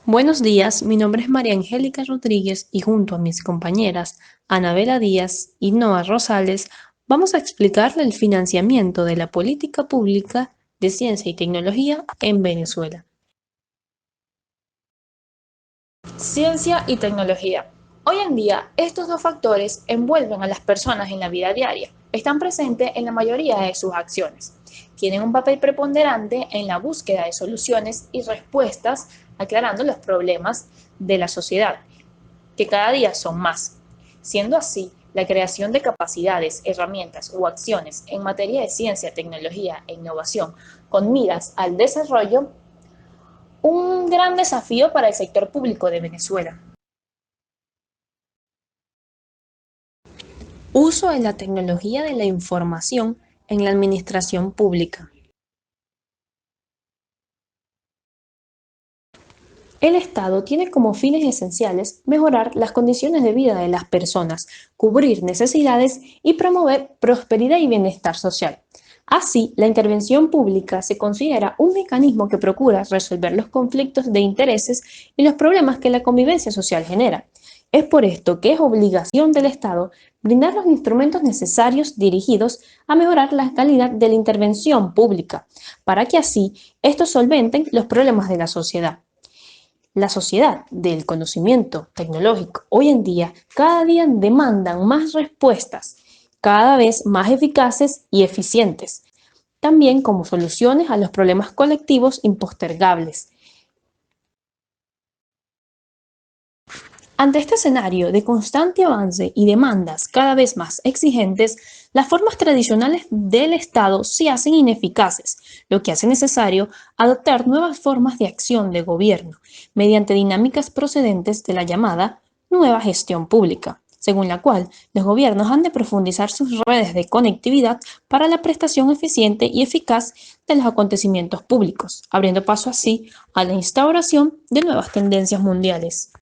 Buenos días, mi nombre es María Angélica Rodríguez y junto a mis compañeras Anabela Díaz y Noa Rosales vamos a explicarle el financiamiento de la política pública de ciencia y tecnología en Venezuela. Ciencia y tecnología. Hoy en día, estos dos factores envuelven a las personas en la vida diaria. Están presentes en la mayoría de sus acciones. Tienen un papel preponderante en la búsqueda de soluciones y respuestas, aclarando los problemas de la sociedad, que cada día son más. Siendo así, la creación de capacidades, herramientas o acciones en materia de ciencia, tecnología e innovación con miras al desarrollo, un gran desafío para el sector público de Venezuela. Uso de la tecnología de la información en la administración pública. El Estado tiene como fines esenciales mejorar las condiciones de vida de las personas, cubrir necesidades y promover prosperidad y bienestar social. Así, la intervención pública se considera un mecanismo que procura resolver los conflictos de intereses y los problemas que la convivencia social genera. Es por esto que es obligación del Estado brindar los instrumentos necesarios dirigidos a mejorar la calidad de la intervención pública, para que así estos solventen los problemas de la sociedad. La sociedad del conocimiento tecnológico hoy en día cada día demandan más respuestas, cada vez más eficaces y eficientes, también como soluciones a los problemas colectivos impostergables. Ante este escenario de constante avance y demandas cada vez más exigentes, las formas tradicionales del Estado se hacen ineficaces, lo que hace necesario adoptar nuevas formas de acción de gobierno mediante dinámicas procedentes de la llamada nueva gestión pública, según la cual los gobiernos han de profundizar sus redes de conectividad para la prestación eficiente y eficaz de los acontecimientos públicos, abriendo paso así a la instauración de nuevas tendencias mundiales.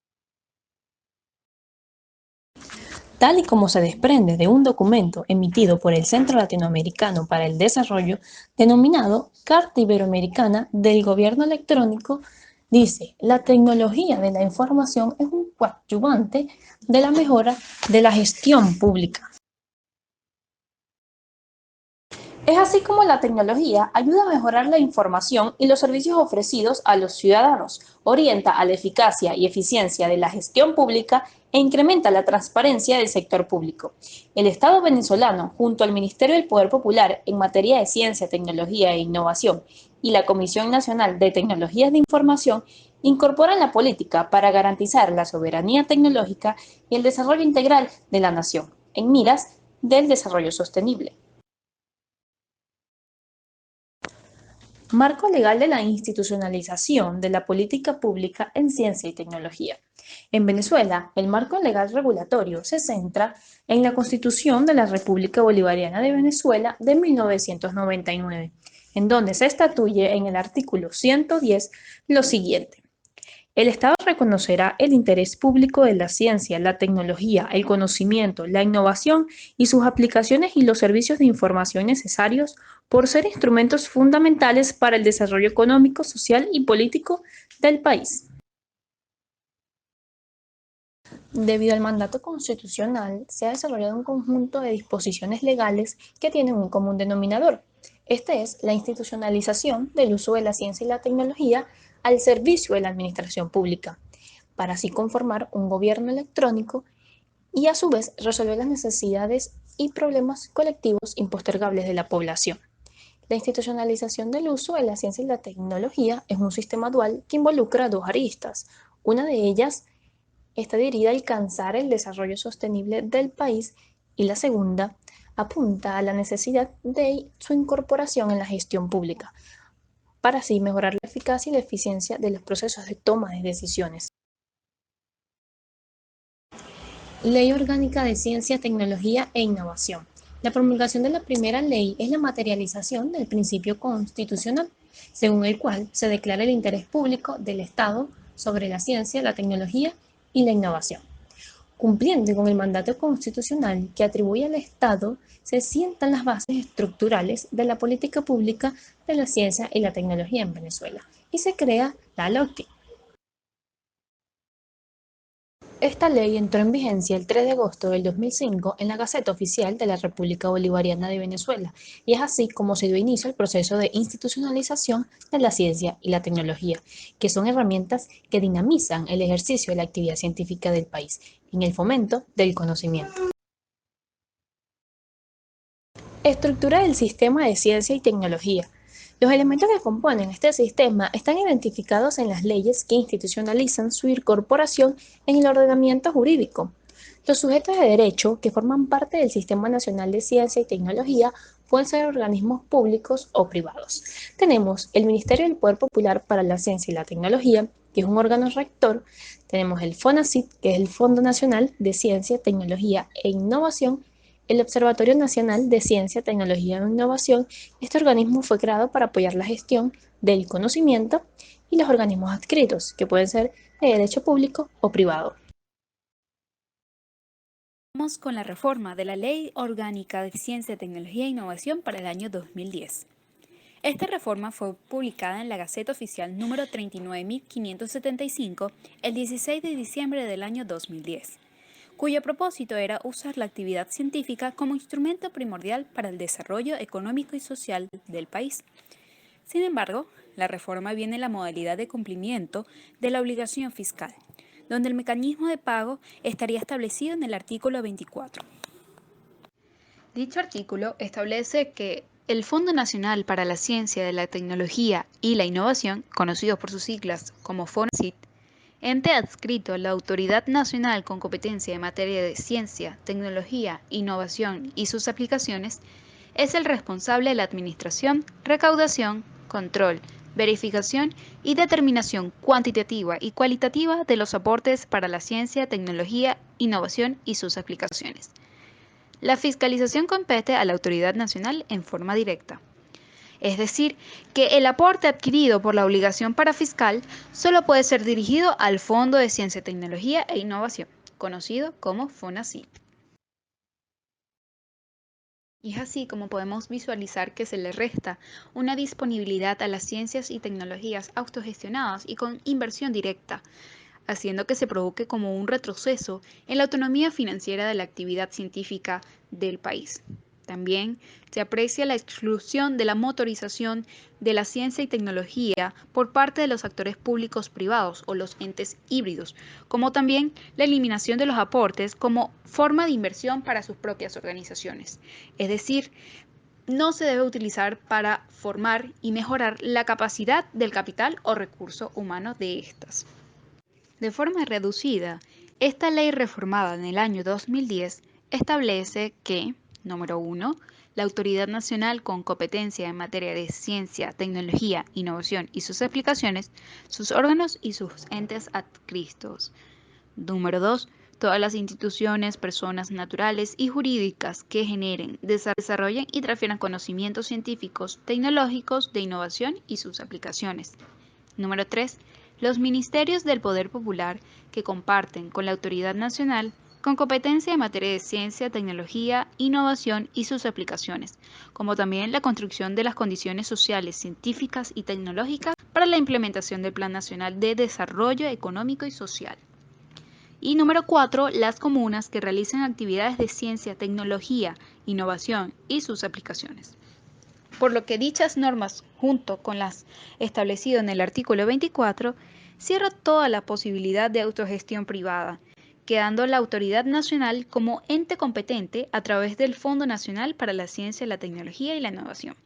Tal y como se desprende de un documento emitido por el Centro Latinoamericano para el Desarrollo, denominado Carta Iberoamericana del Gobierno Electrónico, dice: la tecnología de la información es un coadyuvante de la mejora de la gestión pública. Es así como la tecnología ayuda a mejorar la información y los servicios ofrecidos a los ciudadanos, orienta a la eficacia y eficiencia de la gestión pública e incrementa la transparencia del sector público. El Estado venezolano, junto al Ministerio del Poder Popular en materia de ciencia, tecnología e innovación y la Comisión Nacional de Tecnologías de Información, incorporan la política para garantizar la soberanía tecnológica y el desarrollo integral de la nación, en miras del desarrollo sostenible. Marco legal de la institucionalización de la política pública en ciencia y tecnología. En Venezuela, el marco legal regulatorio se centra en la Constitución de la República Bolivariana de Venezuela de 1999, en donde se estatuye en el artículo 110 lo siguiente: el Estado reconocerá el interés público de la ciencia, la tecnología, el conocimiento, la innovación y sus aplicaciones y los servicios de información necesarios por ser instrumentos fundamentales para el desarrollo económico, social y político del país. Debido al mandato constitucional, se ha desarrollado un conjunto de disposiciones legales que tienen un común denominador. Este es la institucionalización del uso de la ciencia y la tecnología al servicio de la administración pública, para así conformar un gobierno electrónico y a su vez resolver las necesidades y problemas colectivos impostergables de la población. La institucionalización del uso de la ciencia y la tecnología es un sistema dual que involucra dos aristas. Una de ellas está dirigida a alcanzar el desarrollo sostenible del país y la segunda apunta a la necesidad de su incorporación en la gestión pública, para así mejorar la eficacia y la eficiencia de los procesos de toma de decisiones. Ley Orgánica de Ciencia, Tecnología e Innovación. La promulgación de la primera ley es la materialización del principio constitucional, según el cual se declara el interés público del Estado sobre la ciencia, la tecnología y la innovación. Cumpliendo con el mandato constitucional que atribuye al Estado, se sientan las bases estructurales de la política pública de la ciencia y la tecnología en Venezuela y se crea la LOCTI. Esta ley entró en vigencia el 3 de agosto del 2005 en la Gaceta Oficial de la República Bolivariana de Venezuela, y es así como se dio inicio al proceso de institucionalización de la ciencia y la tecnología, que son herramientas que dinamizan el ejercicio de la actividad científica del país en el fomento del conocimiento. Estructura del sistema de ciencia y tecnología. Los elementos que componen este sistema están identificados en las leyes que institucionalizan su incorporación en el ordenamiento jurídico. Los sujetos de derecho que forman parte del Sistema Nacional de Ciencia y Tecnología pueden ser organismos públicos o privados. Tenemos el Ministerio del Poder Popular para la Ciencia y la Tecnología, que es un órgano rector. Tenemos el FONACYT, que es el Fondo Nacional de Ciencia, Tecnología e Innovación, el Observatorio Nacional de Ciencia, Tecnología e Innovación. Este organismo fue creado para apoyar la gestión del conocimiento, y los organismos adscritos, que pueden ser de derecho público o privado. Vamos con la reforma de la Ley Orgánica de Ciencia, Tecnología e Innovación para el año 2010. Esta reforma fue publicada en la Gaceta Oficial número 39.575 el 16 de diciembre del año 2010, cuyo propósito era usar la actividad científica como instrumento primordial para el desarrollo económico y social del país. Sin embargo, la reforma viene en la modalidad de cumplimiento de la obligación fiscal, donde el mecanismo de pago estaría establecido en el artículo 24. Dicho artículo establece que el Fondo Nacional para la Ciencia, la Tecnología y la Innovación, conocido por sus siglas como FONACYT, ente adscrito a la Autoridad Nacional con competencia en materia de ciencia, tecnología, innovación y sus aplicaciones, es el responsable de la administración, recaudación, control, verificación y determinación cuantitativa y cualitativa de los aportes para la ciencia, tecnología, innovación y sus aplicaciones. La fiscalización compete a la Autoridad Nacional en forma directa. Es decir, que el aporte adquirido por la obligación parafiscal solo puede ser dirigido al Fondo de Ciencia, Tecnología e Innovación, conocido como FONACYT. Y es así como podemos visualizar que se le resta una disponibilidad a las ciencias y tecnologías autogestionadas y con inversión directa, haciendo que se provoque como un retroceso en la autonomía financiera de la actividad científica del país. También se aprecia la exclusión de la motorización de la ciencia y tecnología por parte de los actores públicos privados o los entes híbridos, como también la eliminación de los aportes como forma de inversión para sus propias organizaciones. Es decir, no se debe utilizar para formar y mejorar la capacidad del capital o recurso humano de estas. De forma reducida, esta ley reformada en el año 2010 establece que, número 1, la Autoridad Nacional con competencia en materia de ciencia, tecnología, innovación y sus aplicaciones, sus órganos y sus entes adscritos. Número 2, todas las instituciones, personas naturales y jurídicas que generen, desarrollen y transfieran conocimientos científicos, tecnológicos, de innovación y sus aplicaciones. Número 3. Los ministerios del Poder Popular que comparten con la Autoridad Nacional con competencia en materia de ciencia, tecnología, innovación y sus aplicaciones, como también la construcción de las condiciones sociales, científicas y tecnológicas para la implementación del Plan Nacional de Desarrollo Económico y Social. Y número 4, las comunas que realicen actividades de ciencia, tecnología, innovación y sus aplicaciones. Por lo que dichas normas, junto con las establecidas en el artículo 24, cierra toda la posibilidad de autogestión privada, quedando la Autoridad Nacional como ente competente a través del Fondo Nacional para la Ciencia, la Tecnología y la Innovación.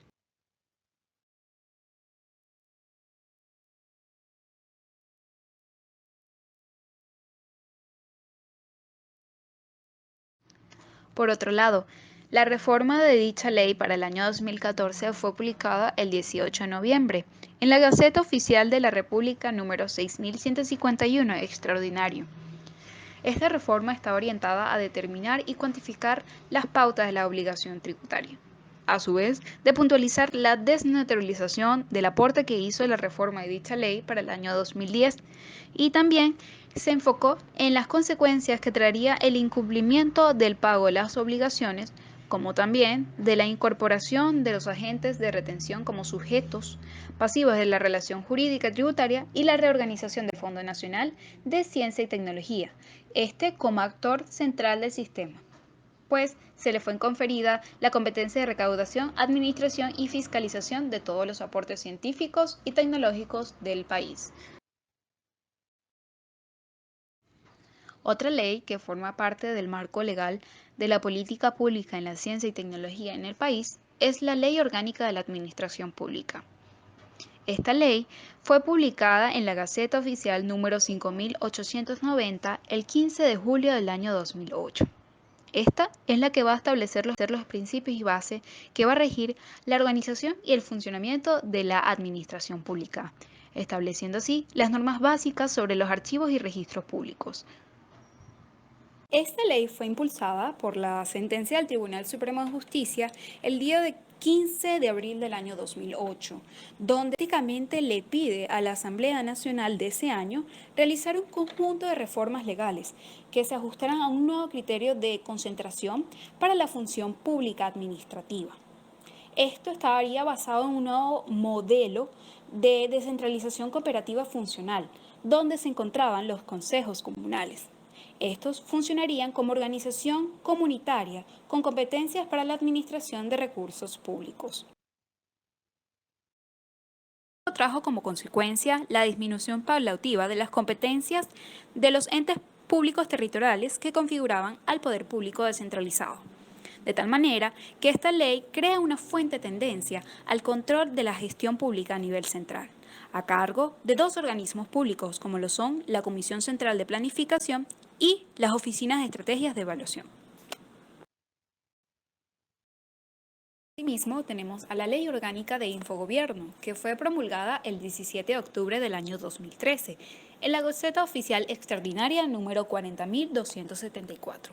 Por otro lado, la reforma de dicha ley para el año 2014 fue publicada el 18 de noviembre en la Gaceta Oficial de la República número 6151 extraordinario. Esta reforma está orientada a determinar y cuantificar las pautas de la obligación tributaria. A su vez, de puntualizar la desnaturalización del aporte que hizo la reforma de dicha ley para el año 2010 y también se enfocó en las consecuencias que traería el incumplimiento del pago de las obligaciones como también de la incorporación de los agentes de retención como sujetos pasivos de la relación jurídica tributaria y la reorganización del Fondo Nacional de Ciencia y Tecnología, este como actor central del sistema, pues se le fue conferida la competencia de recaudación, administración y fiscalización de todos los aportes científicos y tecnológicos del país. Otra ley que forma parte del marco legal de la política pública en la ciencia y tecnología en el país es la Ley Orgánica de la Administración Pública. Esta ley fue publicada en la Gaceta Oficial número 5890 el 15 de julio del año 2008. Esta es la que va a establecer los principios y bases que va a regir la organización y el funcionamiento de la administración pública, estableciendo así las normas básicas sobre los archivos y registros públicos. Esta ley fue impulsada por la sentencia del Tribunal Supremo de Justicia el día 15 de abril del año 2008, donde prácticamente le pide a la Asamblea Nacional de ese año realizar un conjunto de reformas legales que se ajustaran a un nuevo criterio de concentración para la función pública administrativa. Esto estaría basado en un nuevo modelo de descentralización cooperativa funcional, donde se encontraban los consejos comunales. Estos funcionarían como organización comunitaria con competencias para la administración de recursos públicos. Esto trajo como consecuencia la disminución paulativa de las competencias de los entes públicos territoriales que configuraban al poder público descentralizado. De tal manera que esta ley crea una fuerte tendencia al control de la gestión pública a nivel central, a cargo de dos organismos públicos como lo son la Comisión Central de Planificación y las Oficinas de Estrategias de Evaluación. Asimismo, tenemos a la Ley Orgánica de Infogobierno, que fue promulgada el 17 de octubre del año 2013, en la Gaceta Oficial Extraordinaria número 40.274.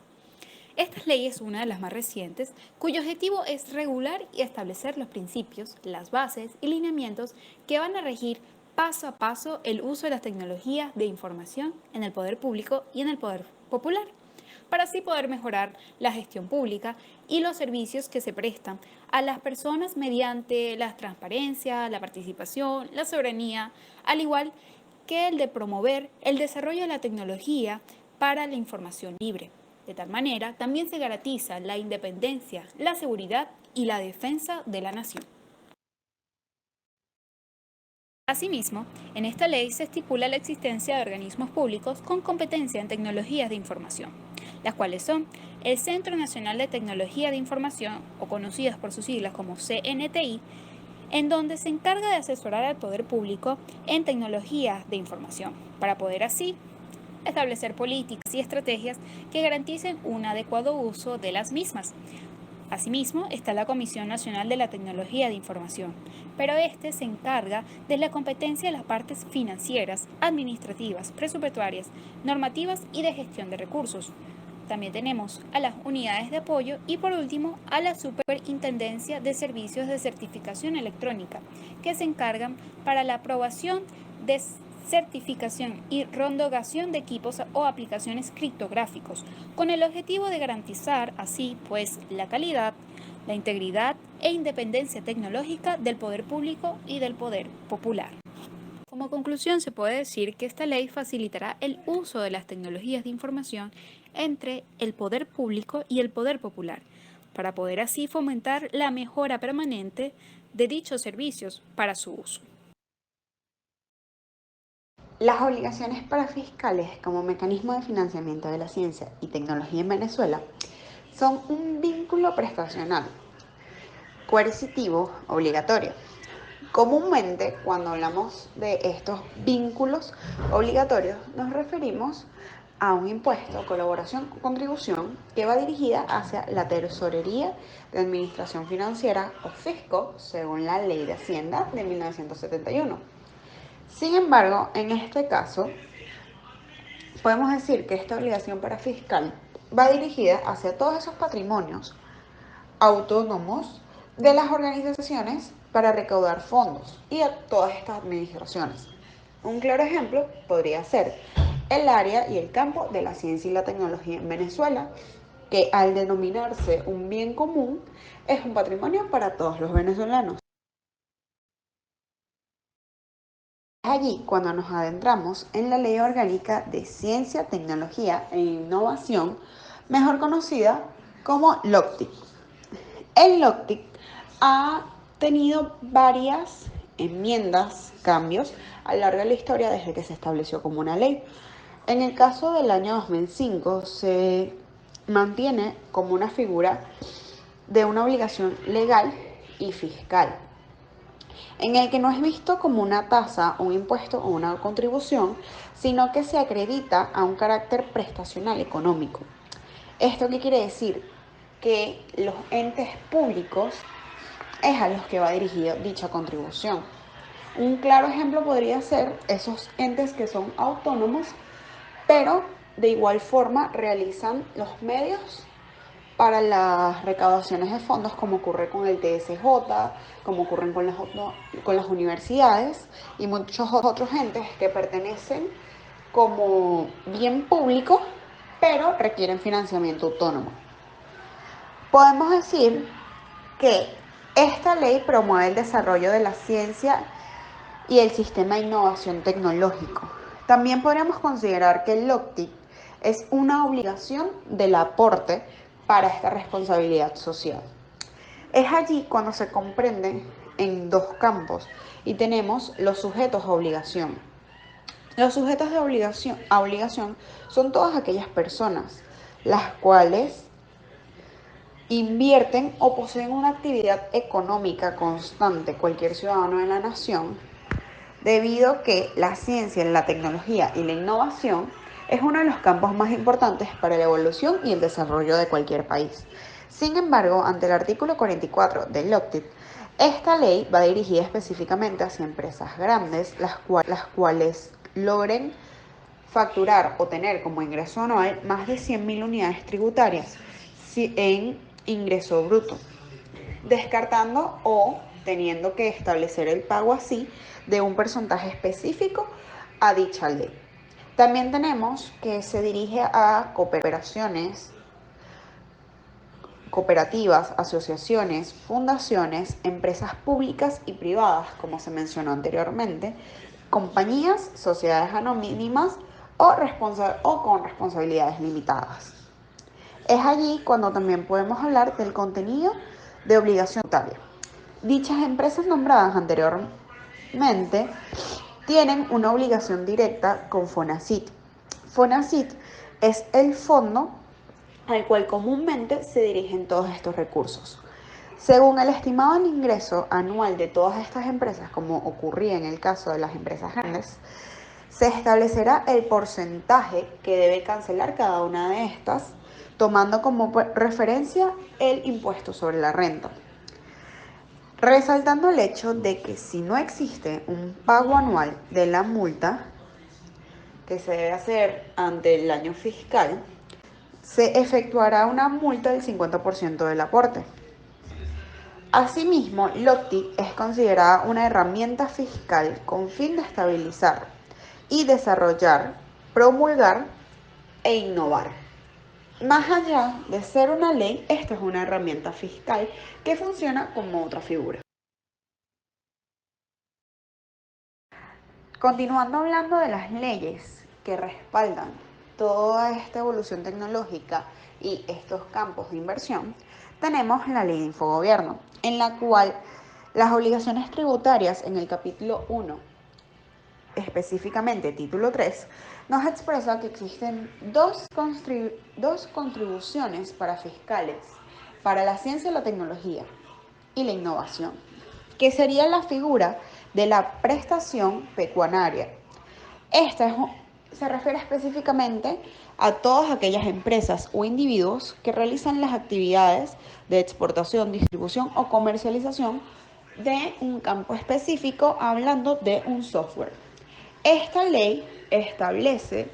Esta ley es una de las más recientes, cuyo objetivo es regular y establecer los principios, las bases y lineamientos que van a regir paso a paso el uso de las tecnologías de información en el poder público y en el poder popular, para así poder mejorar la gestión pública y los servicios que se prestan a las personas mediante la transparencia, la participación, la soberanía, al igual que el de promover el desarrollo de la tecnología para la información libre. De tal manera, también se garantiza la independencia, la seguridad y la defensa de la nación. Asimismo, en esta ley se estipula la existencia de organismos públicos con competencia en tecnologías de información, las cuales son el Centro Nacional de Tecnología de Información, o conocidas por sus siglas como CNTI, en donde se encarga de asesorar al poder público en tecnologías de información, para poder así establecer políticas y estrategias que garanticen un adecuado uso de las mismas. Asimismo, está la Comisión Nacional de la Tecnología de Información, pero este se encarga de la competencia de las partes financieras, administrativas, presupuestarias, normativas y de gestión de recursos. También tenemos a las unidades de apoyo y por último a la Superintendencia de Servicios de Certificación Electrónica, que se encargan para la aprobación de certificación y homologación de equipos o aplicaciones criptográficos, con el objetivo de garantizar así pues la calidad, la integridad e independencia tecnológica del poder público y del poder popular. Como conclusión, se puede decir que esta ley facilitará el uso de las tecnologías de información entre el poder público y el poder popular, para poder así fomentar la mejora permanente de dichos servicios para su uso. Las obligaciones parafiscales como mecanismo de financiamiento de la ciencia y tecnología en Venezuela son un vínculo prestacional, coercitivo, obligatorio. Comúnmente, cuando hablamos de estos vínculos obligatorios, nos referimos a un impuesto, colaboración o contribución que va dirigida hacia la Tesorería de Administración Financiera o Fisco, según la Ley de Hacienda de 1971. Sin embargo, en este caso, podemos decir que esta obligación parafiscal va dirigida hacia todos esos patrimonios autónomos de las organizaciones para recaudar fondos y a todas estas administraciones. Un claro ejemplo podría ser el área y el campo de la ciencia y la tecnología en Venezuela, que al denominarse un bien común es un patrimonio para todos los venezolanos. Es allí cuando nos adentramos en la Ley Orgánica de Ciencia, Tecnología e Innovación, mejor conocida como LOCTIC. El LOCTIC ha tenido varias enmiendas, cambios a lo largo de la historia desde que se estableció como una ley. En el caso del año 2005 se mantiene como una figura de una obligación legal y fiscal, en el que no es visto como una tasa, un impuesto o una contribución, sino que se acredita a un carácter prestacional económico. ¿Esto qué quiere decir? Que los entes públicos es a los que va dirigida dicha contribución. Un claro ejemplo podría ser esos entes que son autónomos, pero de igual forma realizan los medios para las recaudaciones de fondos, como ocurre con el TSJ, como ocurren con las universidades y muchos otros entes que pertenecen como bien público, pero requieren financiamiento autónomo. Podemos decir que esta ley promueve el desarrollo de la ciencia y el sistema de innovación tecnológico. También podríamos considerar que el LOCTIC es una obligación del aporte para esta responsabilidad social. Es allí cuando se comprende en dos campos y tenemos los sujetos a obligación. Los sujetos de obligación son todas aquellas personas las cuales invierten o poseen una actividad económica constante, cualquier ciudadano de la nación, debido a que la ciencia, la tecnología y la innovación es uno de los campos más importantes para la evolución y el desarrollo de cualquier país. Sin embargo, ante el artículo 44 del LOCTIC, esta ley va dirigida específicamente hacia empresas grandes, las cuales logren facturar o tener como ingreso anual más de 100.000 unidades tributarias en ingreso bruto, descartando o teniendo que establecer el pago así de un porcentaje específico a dicha ley. También tenemos que se dirige a cooperativas, asociaciones, fundaciones, empresas públicas y privadas, como se mencionó anteriormente, compañías, sociedades anónimas o con responsabilidades limitadas. Es allí cuando también podemos hablar del contenido de obligación tributaria. Dichas empresas nombradas anteriormente tienen una obligación directa con FONACYT. FONACYT es el fondo al cual comúnmente se dirigen todos estos recursos. Según el estimado del ingreso anual de todas estas empresas, como ocurría en el caso de las empresas grandes, se establecerá el porcentaje que debe cancelar cada una de estas, tomando como referencia el impuesto sobre la renta. Resaltando el hecho de que si no existe un pago anual de la multa que se debe hacer ante el año fiscal, se efectuará una multa del 50% del aporte. Asimismo, LOCTIC es considerada una herramienta fiscal con fin de estabilizar y desarrollar, promulgar e innovar. Más allá de ser una ley, esto es una herramienta fiscal que funciona como otra figura. Continuando hablando de las leyes que respaldan toda esta evolución tecnológica y estos campos de inversión, tenemos la Ley de Infogobierno, en la cual las obligaciones tributarias en el capítulo 1, específicamente título 3, nos expresa que existen dos contribuciones para fiscales, para la ciencia, la tecnología y la innovación, que sería la figura de la prestación pecuaria. Se refiere específicamente a todas aquellas empresas o individuos que realizan las actividades de exportación, distribución o comercialización de un campo específico, hablando de un software. Esta ley establece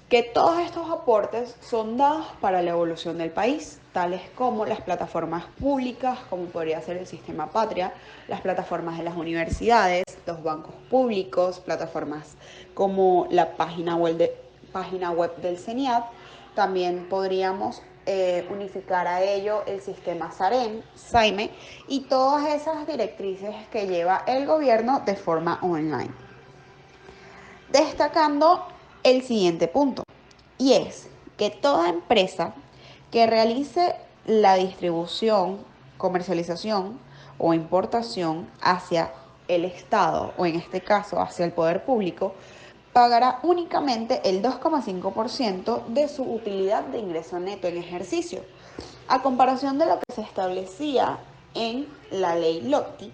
que todos estos aportes son dados para la evolución del país, tales como las plataformas públicas, como podría ser el Sistema Patria, las plataformas de las universidades, los bancos públicos, plataformas como la página web del CENIAT También podríamos unificar a ello el sistema SAREN, SAIME y todas esas directrices que lleva el gobierno de forma online. Destacando el siguiente punto, y es que toda empresa que realice la distribución, comercialización o importación hacia el Estado, o en este caso hacia el poder público, pagará únicamente el 2,5% de su utilidad de ingreso neto en ejercicio, a comparación de lo que se establecía en la ley LOTI.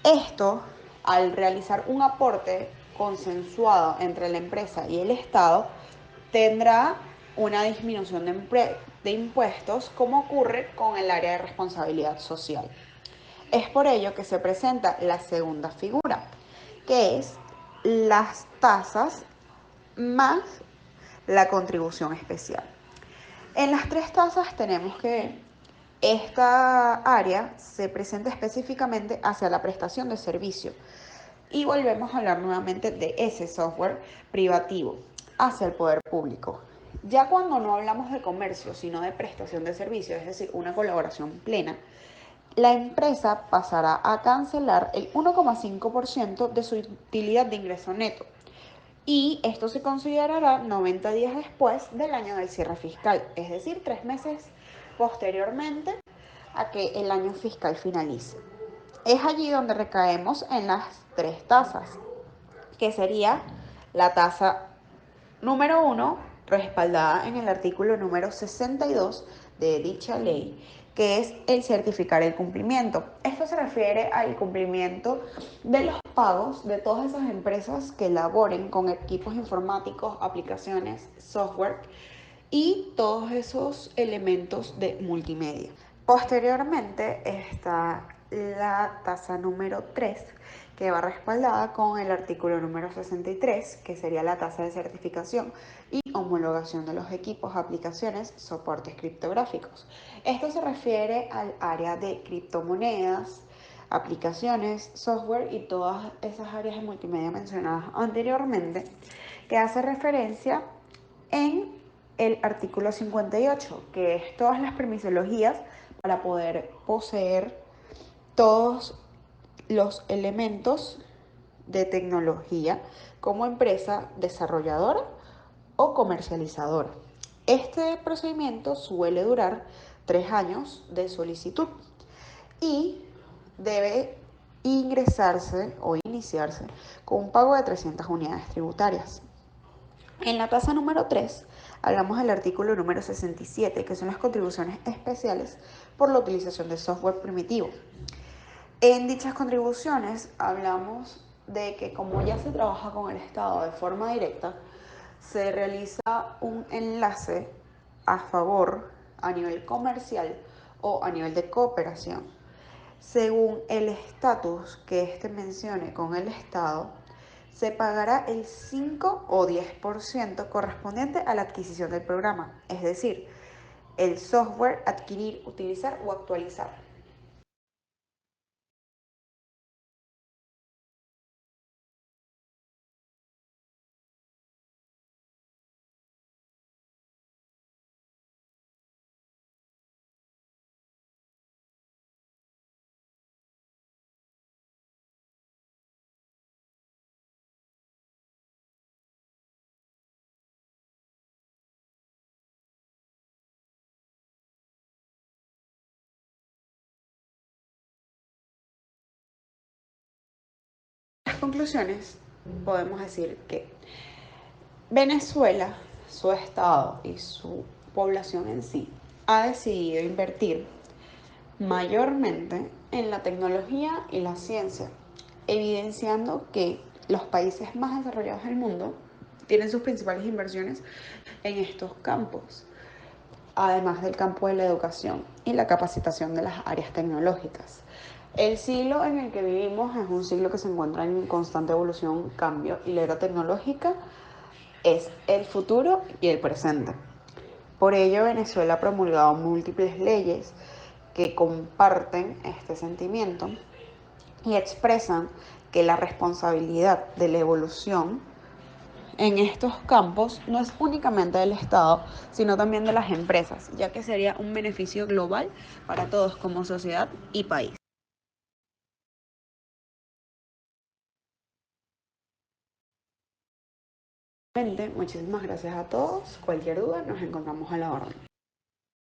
Esto, al realizar un aporte consensuado entre la empresa y el Estado, tendrá una disminución de impuestos, como ocurre con el área de responsabilidad social. Es por ello que se presenta la segunda figura, que es las tasas más la contribución especial. En las tres tasas tenemos que esta área se presenta específicamente hacia la prestación de servicio. Y volvemos a hablar nuevamente de ese software privativo hacia el poder público. Ya cuando no hablamos de comercio, sino de prestación de servicio, es decir, una colaboración plena, la empresa pasará a cancelar el 1,5% de su utilidad de ingreso neto. Y esto se considerará 90 días después del año del cierre fiscal, es decir, 3 meses posteriormente a que el año fiscal finalice. Es allí donde recaemos en las tres tasas, que sería la tasa número 1, respaldada en el artículo número 62 de dicha ley, que es el certificar el cumplimiento. Esto se refiere al cumplimiento de los pagos de todas esas empresas que elaboren con equipos informáticos, aplicaciones, software y todos esos elementos de multimedia. Posteriormente está la tasa número 3, que va respaldada con el artículo número 63, que sería la tasa de certificación y homologación de los equipos, aplicaciones, soportes criptográficos. Esto se refiere al área de criptomonedas, aplicaciones, software y todas esas áreas de multimedia mencionadas anteriormente, que hace referencia en el artículo 58, que es todas las permisologías para poder poseer todos los elementos de tecnología como empresa desarrolladora o comercializadora. Este procedimiento suele durar 3 años de solicitud y debe ingresarse o iniciarse con un pago de 300 unidades tributarias. En la tasa número 3 hablamos del artículo número 67, que son las contribuciones especiales por la utilización de software primitivo. En dichas contribuciones hablamos de que, como ya se trabaja con el Estado de forma directa, se realiza un enlace a favor a nivel comercial o a nivel de cooperación. Según el estatus que éste mencione con el Estado, se pagará el 5 o 10% correspondiente a la adquisición del programa, es decir, el software adquirir, utilizar o actualizar. Las conclusiones, podemos decir que Venezuela, su estado y su población en sí, ha decidido invertir mayormente en la tecnología y la ciencia, evidenciando que los países más desarrollados del mundo tienen sus principales inversiones en estos campos, además del campo de la educación y la capacitación de las áreas tecnológicas. El siglo en el que vivimos es un siglo que se encuentra en constante evolución, cambio, y la era tecnológica es el futuro y el presente. Por ello, Venezuela ha promulgado múltiples leyes que comparten este sentimiento y expresan que la responsabilidad de la evolución en estos campos no es únicamente del Estado, sino también de las empresas, ya que sería un beneficio global para todos como sociedad y país. Muchísimas gracias a todos. Cualquier duda nos encontramos a la orden.